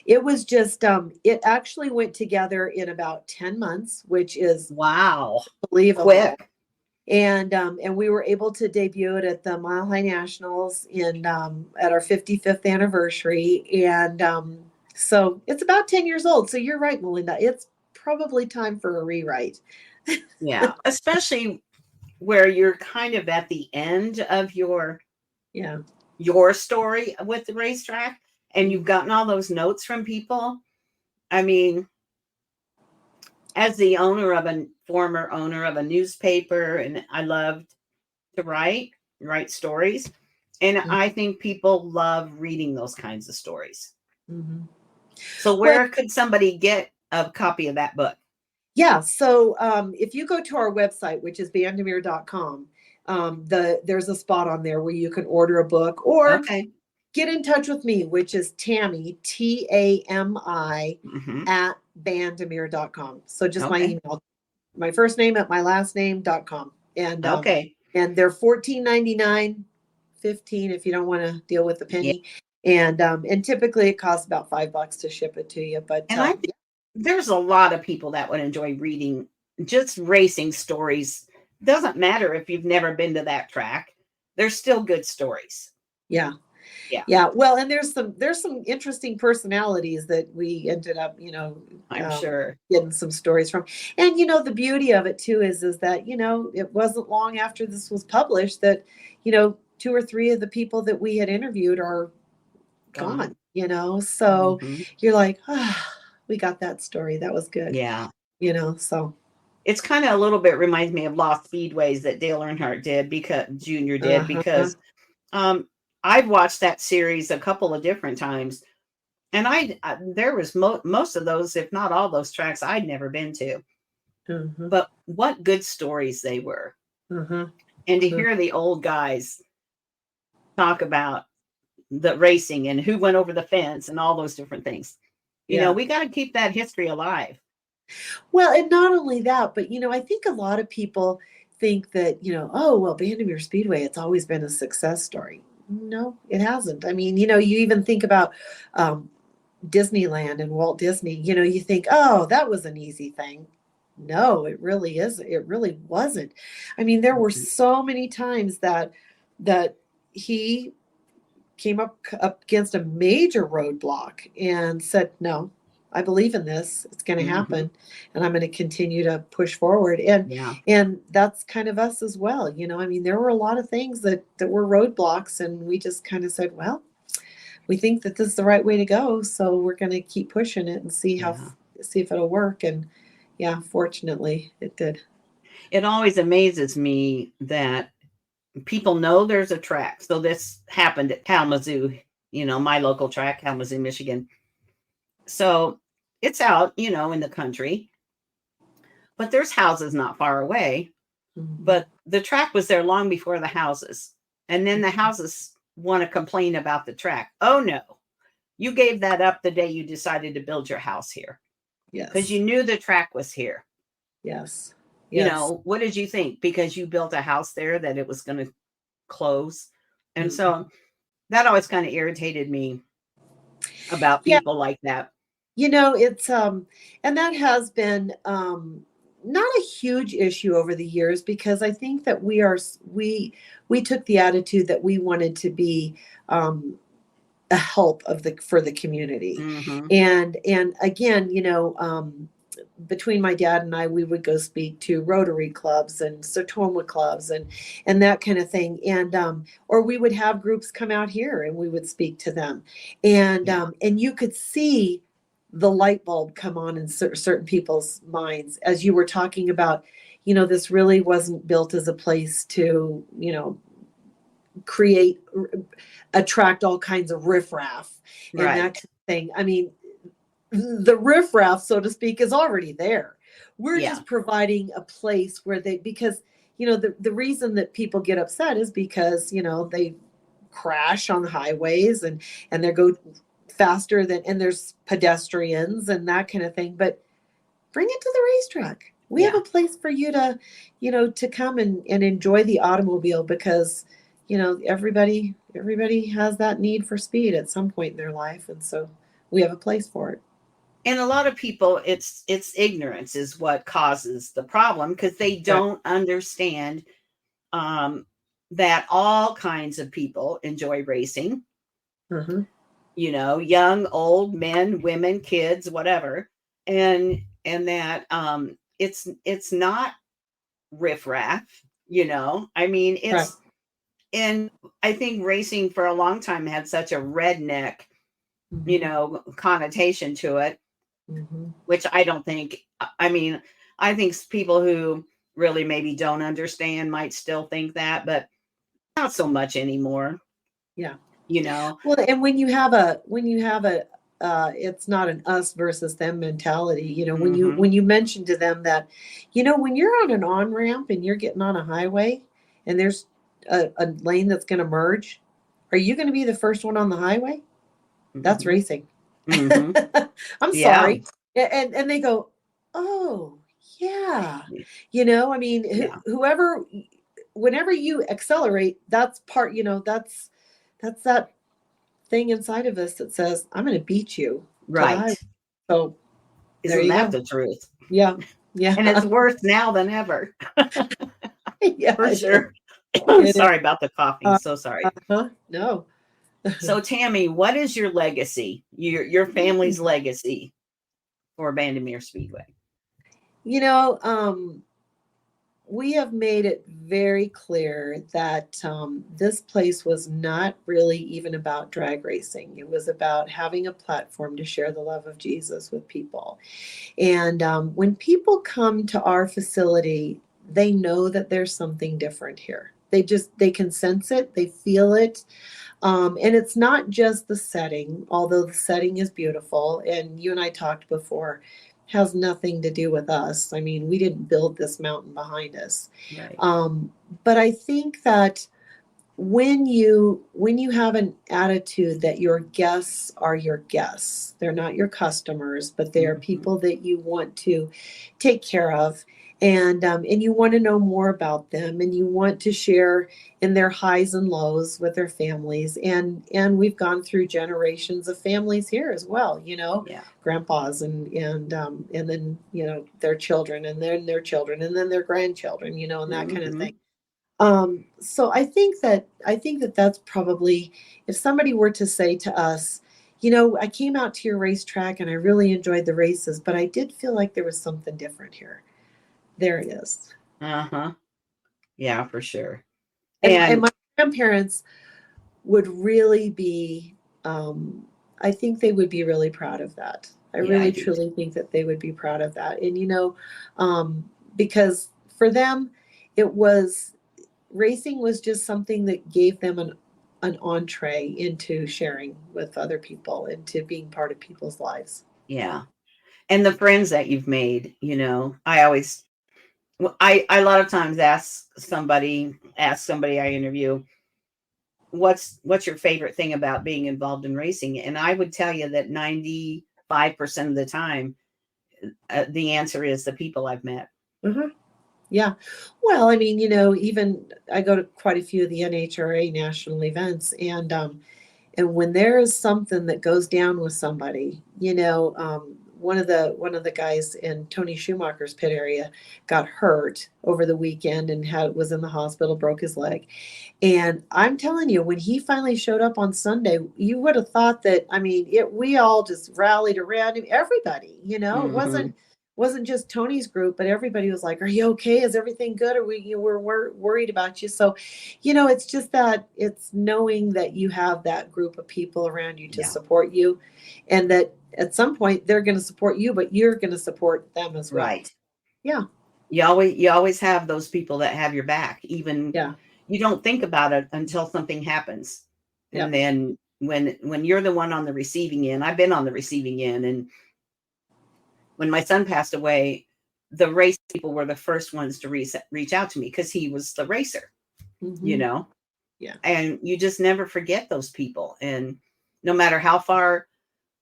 it was just, it actually went together in about 10 months, which is Wow. unbelievable. Quick. And we were able to debut it at the Mile High Nationals at our 55th anniversary. And so it's about 10 years old. So you're right, Melinda. It's probably time for a rewrite. Yeah. Especially where you're kind of at the end of your story with the racetrack, and you've gotten all those notes from people. I mean, as the former owner of a newspaper, and I loved to write stories. And I think people love reading those kinds of stories. Mm-hmm. So where could somebody get a copy of that book? Yeah. So if you go to our website, which is bandimere.com, there's a spot on there where you can order a book, or get in touch with me, which is Tami, Tami, at bandimere.com. So just my email, my first name at my last name.com. And and they're $14.99, $15 if you don't want to deal with the penny. Yeah. And typically it costs about $5 to ship it to you. But I think there's a lot of people that would enjoy reading just racing stories. Doesn't matter if you've never been to that track. There's still good stories. Yeah. Yeah. Well, and there's some interesting personalities that we ended up, I'm sure getting some stories from. And, the beauty of it too is that, it wasn't long after this was published that, 2 or 3 of the people that we had interviewed are gone, so you're like, we got that story. That was good. Yeah. So it's kind of a little bit reminds me of Lost Speedways that Dale Earnhardt did because I've watched that series a couple of different times, and there was most of those, if not all those tracks, I'd never been to. But what good stories they were. And to hear the old guys talk about the racing and who went over the fence and all those different things. We got to keep that history alive. Well, and not only that, but, I think a lot of people think that, oh, well, Bandimere Speedway, it's always been a success story. No, it hasn't. I mean, you even think about Disneyland and Walt Disney, you think, oh, that was an easy thing. No, it really isn't. It really wasn't. I mean, there were so many times that he came up against a major roadblock and said, "No, I believe in this. It's going to happen, and I'm going to continue to push forward." And that's kind of us as well. I mean, there were a lot of things that were roadblocks, and we just kind of said, "Well, we think that this is the right way to go, so we're going to keep pushing it and see if it'll work." And fortunately, it did. It always amazes me that people know there's a track. So this happened at Kalamazoo, my local track, Kalamazoo, Michigan. So it's out, in the country, but there's houses not far away. But the track was there long before the houses. And then the houses want to complain about the track. Oh, no. You gave that up the day you decided to build your house here. Yes. Because you knew the track was here. Yes. What did you think? Because you built a house there that it was going to close. And so that always kind of irritated me about people like that. It's and that has been not a huge issue over the years, because I think that we took the attitude that we wanted to be a help for the community. And again, between my dad and I, we would go speak to Rotary clubs and Sertoma clubs and that kind of thing. And or we would have groups come out here and we would speak to them. And you could see the light bulb come on in certain people's minds as you were talking about, this really wasn't built as a place to, attract all kinds of riffraff and that kind of thing. I mean, the riffraff, so to speak, is already there. We're just providing a place where because the reason that people get upset is because, they crash on the highways and they go faster and there's pedestrians and that kind of thing. But bring it to the racetrack. We have a place for you to, to come and enjoy the automobile, because everybody has that need for speed at some point in their life. And so we have a place for it. And a lot of people, it's ignorance is what causes the problem, because they don't understand that all kinds of people enjoy racing. Young, old, men, women, kids, whatever. And that it's not riffraff, I mean, it's and I think racing for a long time had such a redneck, connotation to it, which I don't think, I mean, I think people who really maybe don't understand might still think that, but not so much anymore. Yeah. Well, and when you have a it's not an us versus them mentality, when you mention to them that, when you're on an on-ramp and you're getting on a highway and there's a lane that's going to merge, are you going to be the first one on the highway? That's racing. I'm sorry. And they go, oh yeah. I mean, whenever you accelerate, that's part, that's that thing inside of us that says, I'm going to beat you. Right. So isn't that the truth? Yeah. And it's worse now than ever. For sure. Sorry about the coughing. So sorry. No. So Tami, what is your legacy? Your family's legacy for Bandimere Speedway? We have made it very clear that this place was not really even about drag racing. It was about having a platform to share the love of Jesus with people. And when people come to our facility, they know that there's something different here. They can sense it, they feel it. And it's not just the setting, although the setting is beautiful. And you and I talked before, has nothing to do with us. I mean, we didn't build this mountain behind us. Right. But I think that when you have an attitude that your guests are your guests, they're not your customers, but they are people that you want to take care of, and you want to know more about them, and you want to share in their highs and lows with their families, and we've gone through generations of families here as well, grandpas and then their children, and then their children, and then their grandchildren, and that kind of thing. So I think that that's probably, if somebody were to say to us, I came out to your racetrack and I really enjoyed the races, but I did feel like there was something different here. There it is. Yeah, for sure. And my grandparents would really be, I think they would be really proud of that. I really truly think that they would be proud of that. And, because for them, racing was just something that gave them an entree into sharing with other people, into being part of people's lives. Yeah. And the friends that you've made, I always, I a lot of times ask somebody I interview, what's your favorite thing about being involved in racing? And I would tell you that 95% of the time, the answer is the people I've met. Mm-hmm. Yeah. Well, I mean, even I go to quite a few of the NHRA national events, and when there is something that goes down with somebody, one of the guys in Tony Schumacher's pit area got hurt over the weekend and was in the hospital, broke his leg. And I'm telling you, when he finally showed up on Sunday, you would have thought that, I mean, we all just rallied around him. Everybody, it wasn't just Tony's group, but everybody was like, "Are you okay? Is everything good? Or we're worried about you." So, it's just that it's knowing that you have that group of people around you to support you, and that at some point they're going to support you, but you're going to support them as well. Right. Yeah. You always have those people that have your back. Even you don't think about it until something happens. And then when you're the one on the receiving end, I've been on the receiving end, and when my son passed away, the race people were the first ones to reach out to me because he was the racer, Yeah. And you just never forget those people. And no matter how far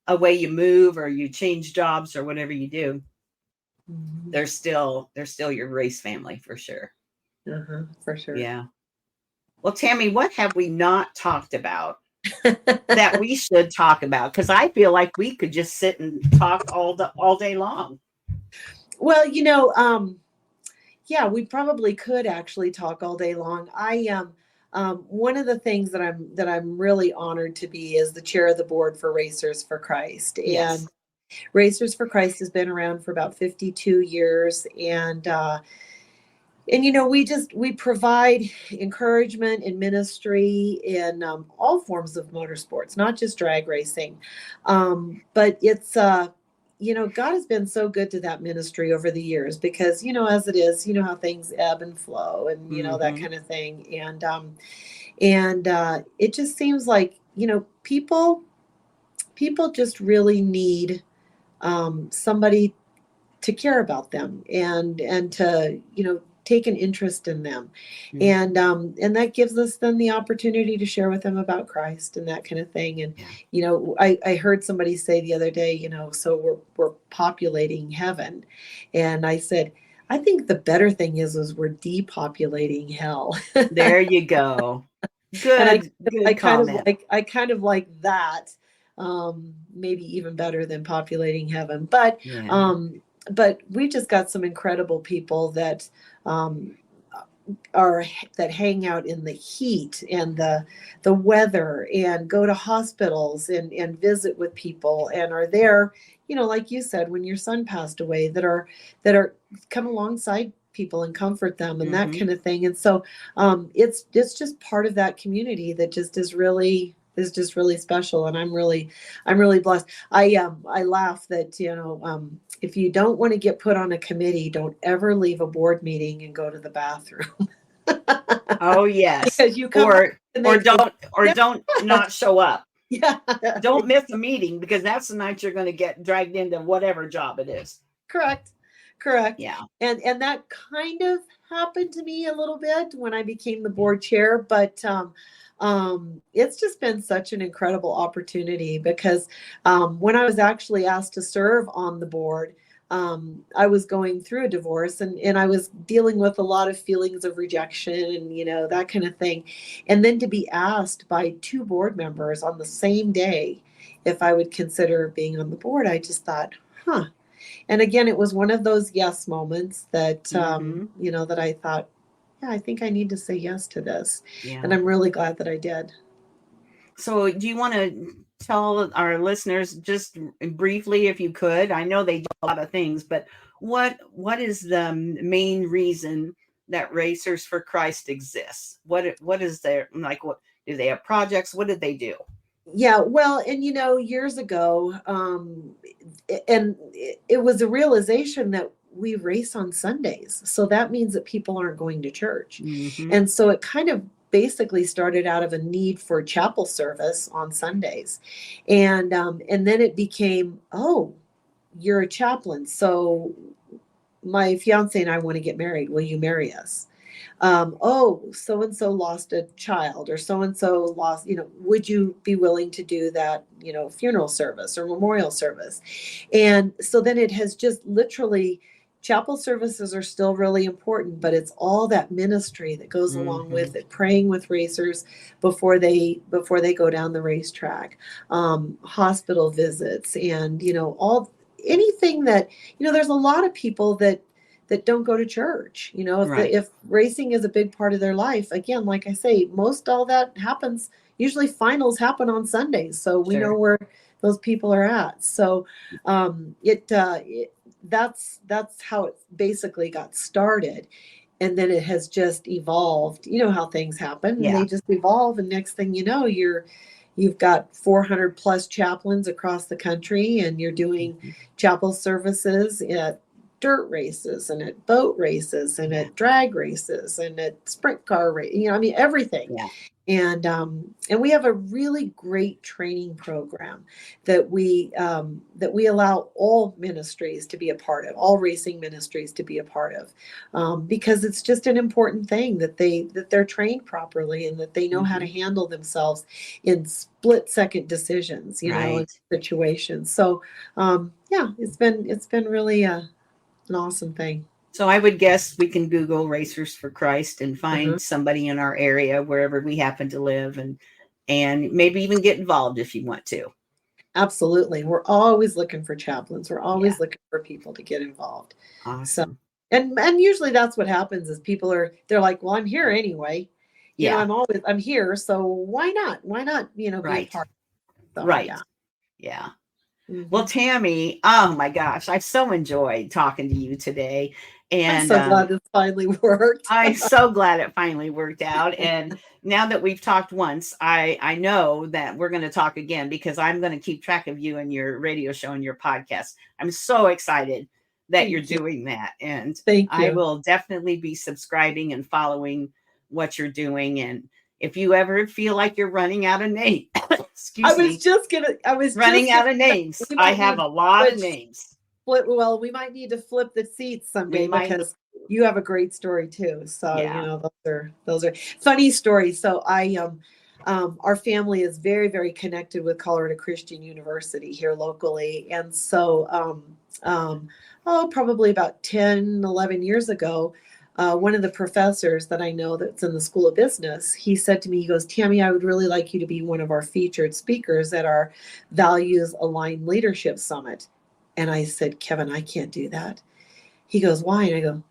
away you move or you change jobs or whatever you do, they're still your race family for sure. For sure. Yeah. Well, Tami, what have we not talked about that we should talk about? Because I feel like we could just sit and talk all day long. Well, we probably could actually talk all day long. One of the things that I'm really honored to be is the chair of the board for Racers for Christ. Yes. And Racers for Christ has been around for about 52 years, and we provide encouragement and ministry in all forms of motorsports, not just drag racing. But it's God has been so good to that ministry over the years because, as it is, how things ebb and flow and, that kind of thing. And it just seems like, people just really need somebody to care about them and to, take an interest in them. And that gives us then the opportunity to share with them about Christ and that kind of thing. And, I heard somebody say the other day, so we're populating heaven. And I said, I think the better thing is we're depopulating hell. There you go. Good. I comment. kind of like that. Maybe even better than populating heaven. But we've just got some incredible people that that hang out in the heat and the weather and go to hospitals and visit with people and are there, like you said, when your son passed away, that are come alongside people and comfort them and that kind of thing. And so it's just part of that community that just is just really special. And I'm really blessed. I laugh that, if you don't want to get put on a committee, don't ever leave a board meeting and go to the bathroom. Oh yes. Because you come or don't not show up. Yeah. Don't miss a meeting because that's the night you're going to get dragged into whatever job it is. Correct. Yeah. And that kind of happened to me a little bit when I became the board chair, but it's just been such an incredible opportunity because when I was actually asked to serve on the board, I was going through a divorce and I was dealing with a lot of feelings of rejection and, that kind of thing. And then to be asked by two board members on the same day if I would consider being on the board, I just thought, huh. And again, it was one of those yes moments that, that I thought, yeah, I think I need to say yes to this. Yeah. And I'm really glad that I did. So do you want to tell our listeners just briefly, if you could? I know they do a lot of things, but what is the main reason that Racers for Christ exists? What is their, like, what do they have projects? What did they do? Yeah, well, and years ago, and it was a realization that we race on Sundays. So that means that people aren't going to church. Mm-hmm. And so it kind of basically started out of a need for chapel service on Sundays. And then it became, oh, you're a chaplain. So my fiance and I want to get married. Will you marry us? Oh, so and so lost a child, or so and so lost, would you be willing to do that, funeral service or memorial service? And so then it has just literally, chapel services are still really important, but it's all that ministry that goes along with it, praying with racers before they go down the racetrack, hospital visits, and all anything that, there's a lot of people that don't go to church. If racing is a big part of their life, again, like I say, most all that happens, usually finals happen on Sundays. So we know where those people are at. So that's how it basically got started. And then it has just evolved. You know how things happen, and they just evolve. And next thing you know, you've got 400 plus chaplains across the country, and you're doing chapel services at dirt races and at boat races and at drag races and at sprint car race, everything. And we have a really great training program that we allow all ministries to be a part of, all racing ministries to be a part of, because it's just an important thing that they're trained properly, and that they know how to handle themselves in split-second decisions, in situations. So it's been really an awesome thing. So I would guess we can Google Racers for Christ and find somebody in our area, wherever we happen to live, and maybe even get involved if you want to. Absolutely. We're always looking for chaplains. We're always looking for people to get involved. Awesome. So, and usually that's what happens is they're like, well, I'm here anyway. I'm here. So why not? Why not, be a part? So, Yeah. Well, Tami, oh my gosh, I've so enjoyed talking to you today. And I'm so glad this finally worked. I'm so glad it finally worked out. And now that we've talked once, I know that we're going to talk again, because I'm going to keep track of you and your radio show and your podcast. I'm so excited that you're doing that. And I will definitely be subscribing and following what you're doing. And if you ever feel like you're running out of names, I was running out of names. I have a lot of names. Well, we might need to flip the seats someday, because you have a great story too. So, those are funny stories. So our family is very, very connected with Colorado Christian University here locally. And so, probably about 10, 11 years ago, one of the professors that I know that's in the School of Business, he said to me, he goes, Tami, I would really like you to be one of our featured speakers at our Values Aligned Leadership Summit. And I said, Kevin, I can't do that. He goes, why? And I go,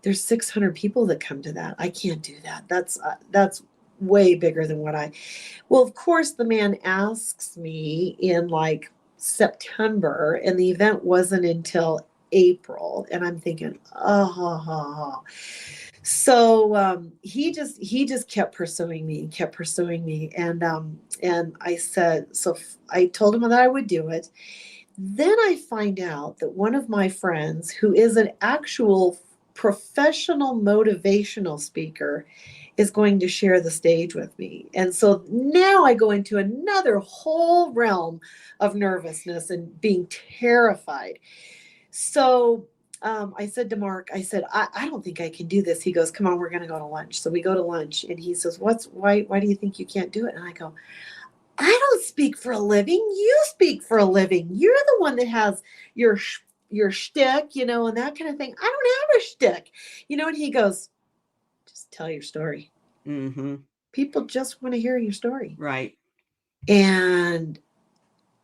there's 600 people that come to that. I can't do that. That's way bigger than well, of course, the man asks me in like September, and the event wasn't until April, and I'm thinking, So he just kept pursuing me, and I said, so I told him that I would do it. Then I find out that one of my friends, who is an actual professional motivational speaker, is going to share the stage with me. And so now I go into another whole realm of nervousness and being terrified. So I said to Mark, I don't think I can do this. He goes, come on, we're going to go to lunch. So we go to lunch, and he says, why do you think you can't do it? And I go, I don't speak for a living. You speak for a living. You're the one that has your shtick, and that kind of thing. I don't have a shtick, and he goes, just tell your story. People just want to hear your story. Right. And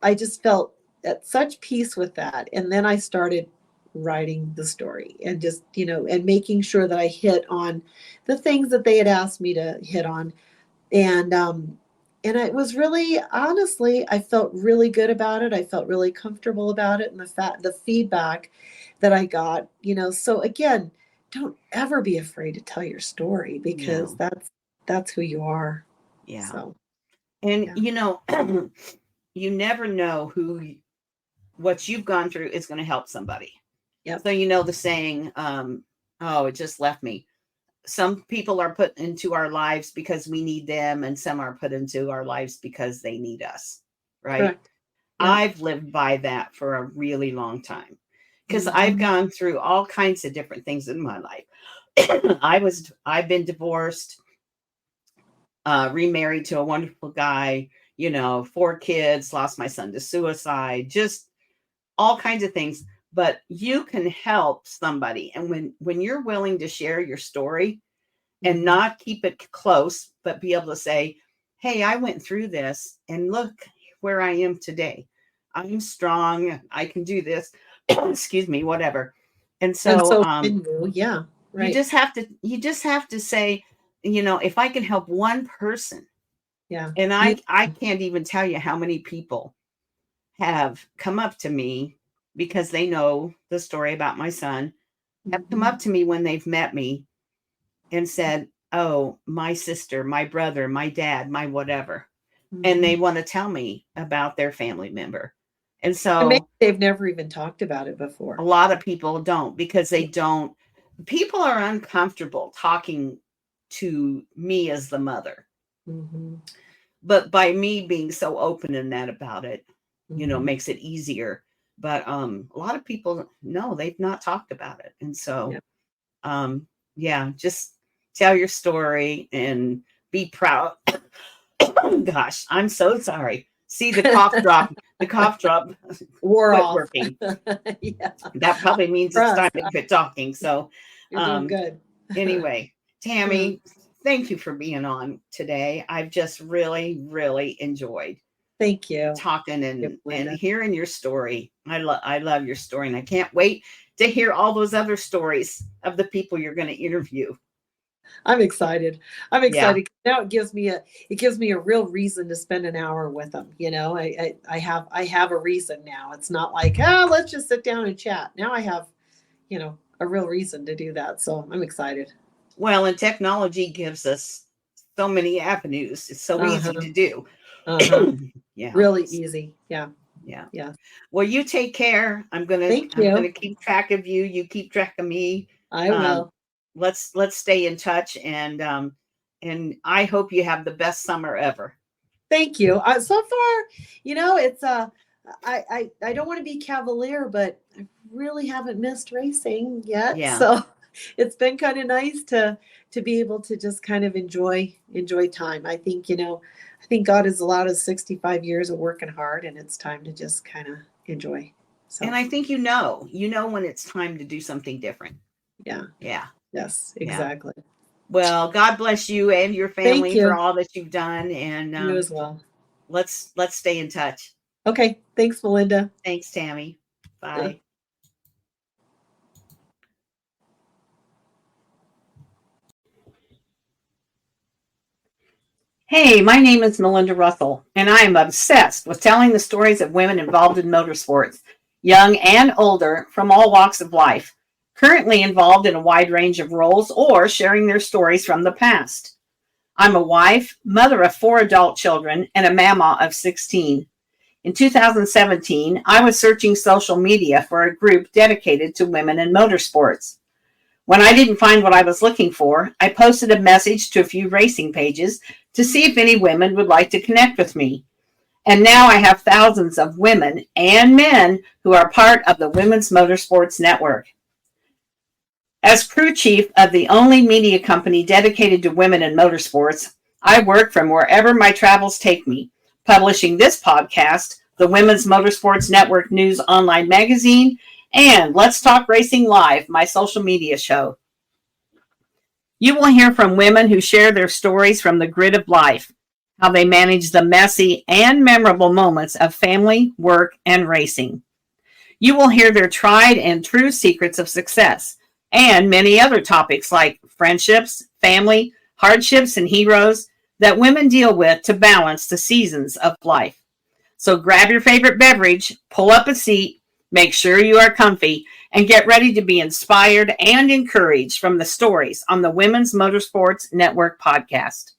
I just felt at such peace with that. And then I started writing the story, and just, and making sure that I hit on the things that they had asked me to hit on. And it was really, honestly, I felt really good about it. I felt really comfortable about it. And the feedback that I got, so again, don't ever be afraid to tell your story, because that's who you are. Yeah. So, and you never know what you've gone through is going to help somebody. Yep. So you know the saying, oh, it just left me. Some people are put into our lives because we need them, and some are put into our lives because they need us. Right. Correct. Yep. I've lived by that for a really long time because I've gone through all kinds of different things in my life. I've been divorced, remarried to a wonderful guy, 4 kids, lost my son to suicide, just all kinds of things. But you can help somebody. And when you're willing to share your story and not keep it close, but be able to say, hey, I went through this and look where I am today. I'm strong. I can do this. Excuse me, whatever. And so, yeah, right. you just have to say, if I can help one person. Yeah. And I can't even tell you how many people have come up to me because they know the story about my son, have come up to me when they've met me and said, oh, my sister, my brother, my dad, my whatever. And they want to tell me about their family member. And so maybe they've never even talked about it before. A lot of people don't, because people are uncomfortable talking to me as the mother. But by me being so open and that about it, makes it easier. But a lot of people, no, they've not talked about it. And so, just tell your story and be proud. Gosh, I'm so sorry. See the cough drop wore off. Working. Yeah. That probably means it's time to quit talking. So you're doing good. Anyway, Tami, thank you for being on today. I've just really, really enjoyed Thank you. Talking and hearing your story. I love your story, and I can't wait to hear all those other stories of the people you're going to interview. I'm excited. Now it gives me a real reason to spend an hour with them. I have a reason now. It's not like, let's just sit down and chat. Now I have, a real reason to do that. So I'm excited. Well, and technology gives us so many avenues. It's so easy to do. Yeah. Really easy. Yeah. Yeah. Yeah. Well, you take care. I'm going to keep track of you. You keep track of me. I will. Let's stay in touch, and I hope you have the best summer ever. Thank you. So far, it's I don't want to be cavalier, but I really haven't missed racing yet. Yeah. So it's been kind of nice to be able to just kind of enjoy time. I think God has allowed us 65 years of working hard, and it's time to just kind of enjoy. So. And I think you know when it's time to do something different. Yeah. Yeah. Yes, exactly. Yeah. Well, God bless you and your family for all that you've done, and you as well. Let's stay in touch. Okay. Thanks, Melinda. Thanks, Tami. Bye. Hey, my name is Melinda Russell, and I am obsessed with telling the stories of women involved in motorsports, young and older, from all walks of life, currently involved in a wide range of roles or sharing their stories from the past. I'm a wife, mother of 4 adult children, and a mama of 16. In 2017, I was searching social media for a group dedicated to women in motorsports. When I didn't find what I was looking for, I posted a message to a few racing pages to see if any women would like to connect with me. And now I have thousands of women and men who are part of the Women's Motorsports Network. As crew chief of the only media company dedicated to women in motorsports, I work from wherever my travels take me, publishing this podcast, the Women's Motorsports Network News online magazine, and Let's Talk Racing Live, my social media show. You will hear from women who share their stories from the grid of life, how they manage the messy and memorable moments of family, work, and racing. You will hear their tried and true secrets of success, and many other topics like friendships, family, hardships, and heroes that women deal with to balance the seasons of life. So grab your favorite beverage, pull up a seat, make sure you are comfy, and get ready to be inspired and encouraged from the stories on the Women's Motorsports Network podcast.